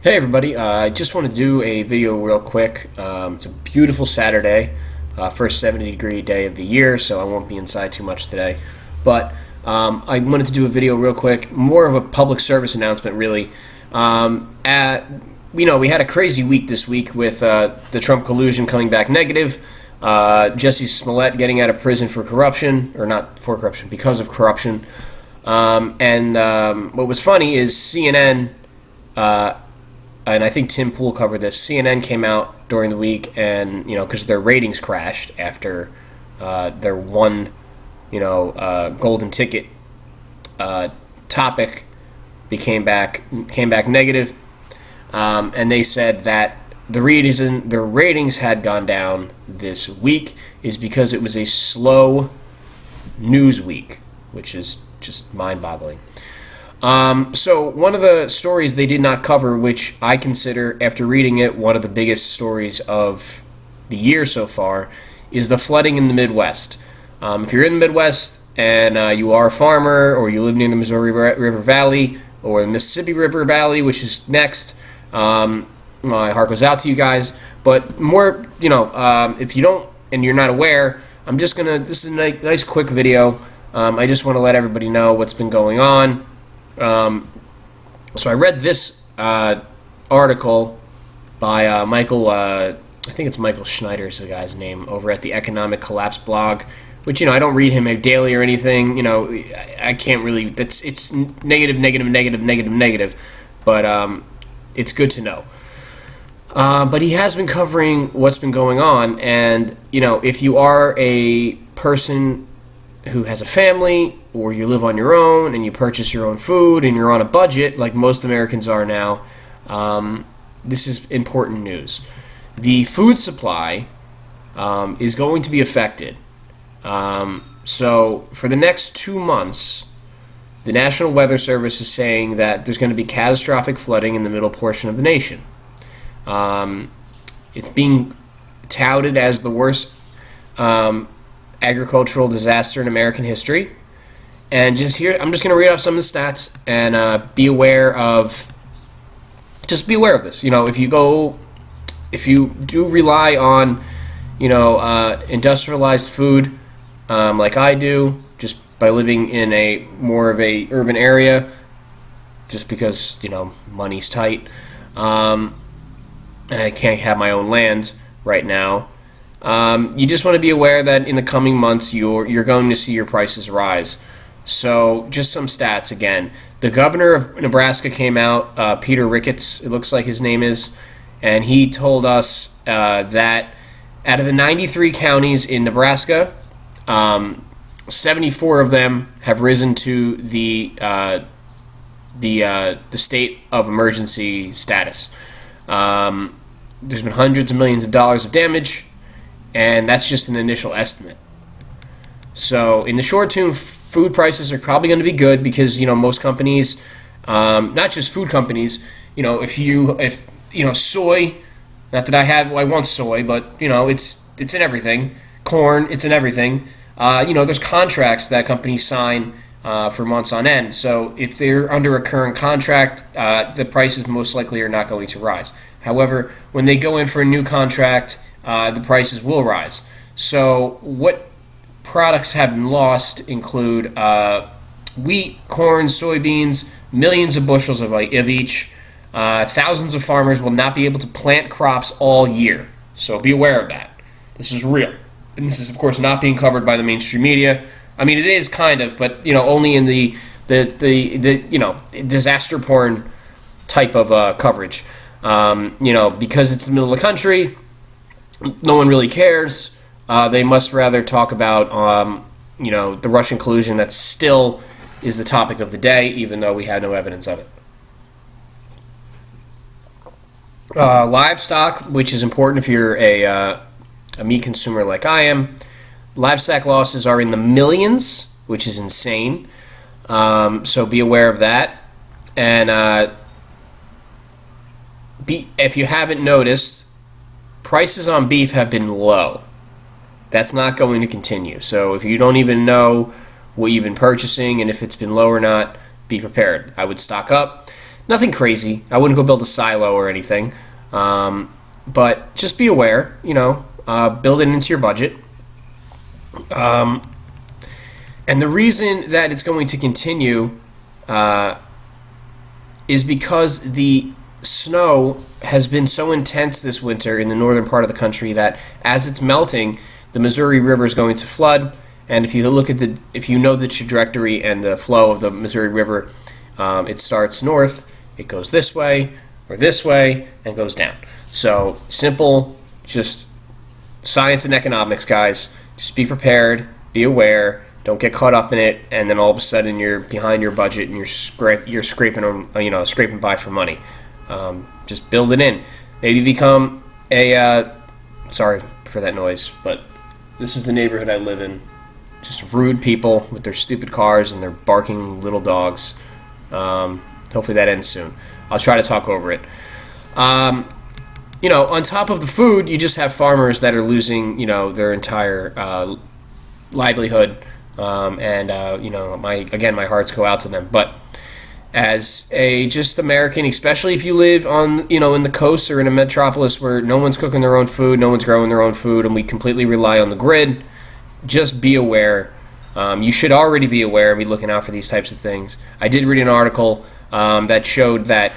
Hey everybody, I just want to do a video real quick. It's a beautiful Saturday, first 70-degree day of the year, so I won't be inside too much today. But I wanted to do a video real quick, more of a public service announcement really. We had a crazy week this week with the Trump collusion coming back negative, Jesse Smollett getting out of prison for corruption, or not for corruption, because of corruption. What was funny is CNN, and I think Tim Pool covered this. CNN came out during the week, and because their ratings crashed after their one, golden ticket topic came back negative, and they said that the reason their ratings had gone down this week is because it was a slow news week, which is just mind-boggling. So one of the stories they did not cover, which I consider, after reading it, one of the biggest stories of the year so far, is the flooding in the Midwest. If you're in the Midwest and you are a farmer, or you live near the Missouri River Valley or the Mississippi River Valley, which is next, my heart goes out to you guys. But more, if you don't and you're not aware, this is a nice quick video. I just want to let everybody know what's been going on. So I read this article by Michael, I think it's Michael Schneider is the guy's name, over at the Economic Collapse blog, which, I don't read him daily or anything. I can't really, it's negative, but it's good to know. But he has been covering what's been going on, and, if you are a person who has a family, or you live on your own and you purchase your own food and you're on a budget like most Americans are now, this is important news. The food supply is going to be affected. So for the next 2 months, the National Weather Service is saying that there's going to be catastrophic flooding in the middle portion of the nation. It's being touted as the worst agricultural disaster in American history. And I'm just going to read off some of the stats and be aware of this. If you do rely on, industrialized food, like I do, just by living in a more of a urban area, just because, money's tight, and I can't have my own land right now. You just want to be aware that in the coming months you're going to see your prices rise. So just some stats again. The governor of Nebraska came out, Peter Ricketts, it looks like his name is, and he told us that out of the 93 counties in Nebraska, 74 of them have risen to the state of emergency status. There's been hundreds of millions of dollars of damage, and that's just an initial estimate. So in the short term, food prices are probably going to be good because, most companies, not just food companies, if soy, not that I want soy, but, it's in everything. Corn, it's in everything. There's contracts that companies sign for months on end. So if they're under a current contract, the prices most likely are not going to rise. However, when they go in for a new contract, the prices will rise. So what products have been lost include wheat, corn, soybeans, millions of bushels of each. Thousands of farmers will not be able to plant crops all year. So be aware of that. This is real. And this is, of course, not being covered by the mainstream media. I mean, it is kind of, but, only in the disaster porn type of coverage. Because it's the middle of the country, no one really cares. They must rather talk about, the Russian collusion that still is the topic of the day, even though we have no evidence of it. Livestock, which is important if you're a meat consumer like I am. Livestock losses are in the millions, which is insane. So be aware of that. And if you haven't noticed, prices on beef have been low. That's not going to continue. So if you don't even know what you've been purchasing and if it's been low or not, be prepared. I would stock up. Nothing crazy. I wouldn't go build a silo or anything. But just be aware, build it into your budget. And the reason that it's going to continue is because the snow has been so intense this winter in the northern part of the country that as it's melting, the Missouri River is going to flood. And if you know the trajectory and the flow of the Missouri River, it starts north, it goes this way or this way, and goes down. So simple, just science and economics, guys. Just be prepared, be aware. Don't get caught up in it, and then all of a sudden you're behind your budget and you're scraping by for money. Just build it in. Maybe become a sorry for that noise, but this is the neighborhood I live in. Just rude people with their stupid cars and their barking little dogs. Hopefully that ends soon. I'll try to talk over it. On top of the food, you just have farmers that are losing, their entire livelihood. My hearts go out to them. But as a just American, especially if you live on, in the coast or in a metropolis where no one's cooking their own food, no one's growing their own food, and we completely rely on the grid, just be aware. You should already be aware and be looking out for these types of things. I did read an article that showed that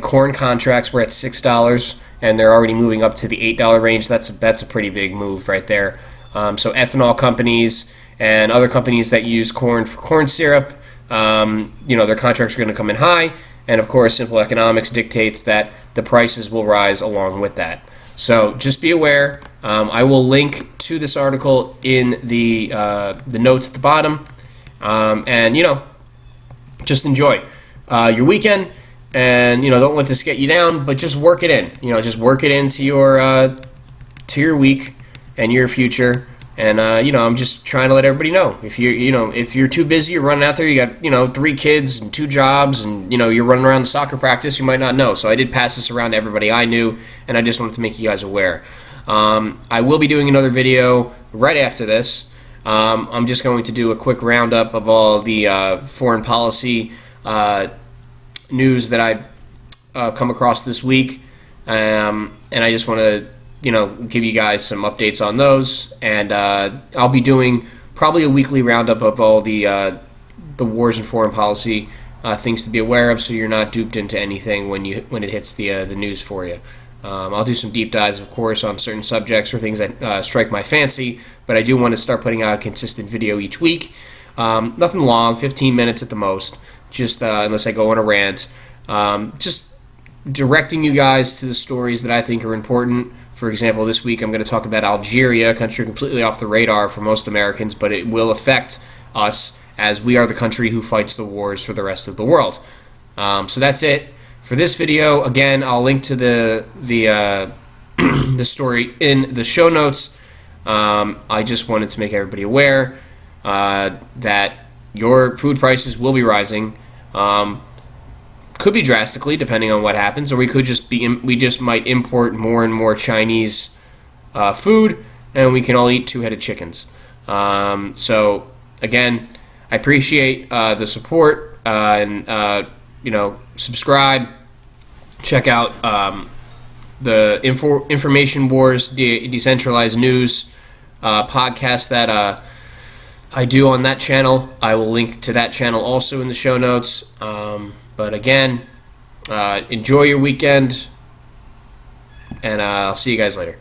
corn contracts were at $6 and they're already moving up to the $8 range. That's a pretty big move right there. So ethanol companies and other companies that use corn for corn syrup, their contracts are going to come in high. And of course, simple economics dictates that the prices will rise along with that. So just be aware. I will link to this article in the notes at the bottom. Just enjoy your weekend. And, don't let this get you down, but just work it in. Just work it into your week and your future. And, I'm just trying to let everybody know. If you're too busy, you're running out there, you got, 3 kids and 2 jobs, and, you're running around the soccer practice, you might not know. So I did pass this around to everybody I knew, and I just wanted to make you guys aware. I will be doing another video right after this. I'm just going to do a quick roundup of all the foreign policy news that I've come across this week. And I just want to give you guys some updates on those, and I'll be doing probably a weekly roundup of all the wars and foreign policy things to be aware of, so you're not duped into anything when it hits the news for you. I'll do some deep dives, of course, on certain subjects or things that strike my fancy, but I do want to start putting out a consistent video each week. Nothing long, 15 minutes at the most, just unless I go on a rant. Just directing you guys to the stories that I think are important. For example, this week I'm going to talk about Algeria, a country completely off the radar for most Americans, but it will affect us as we are the country who fights the wars for the rest of the world. So that's it for this video. Again, I'll link to the the story in the show notes. I just wanted to make everybody aware that your food prices will be rising. Could be drastically, depending on what happens, or we just might import more and more Chinese food, and we can all eat 2-headed chickens. So again, I appreciate the support, and subscribe, check out the Information Wars Decentralized News podcast that I do on that channel. I will link to that channel also in the show notes. But again, enjoy your weekend, and I'll see you guys later.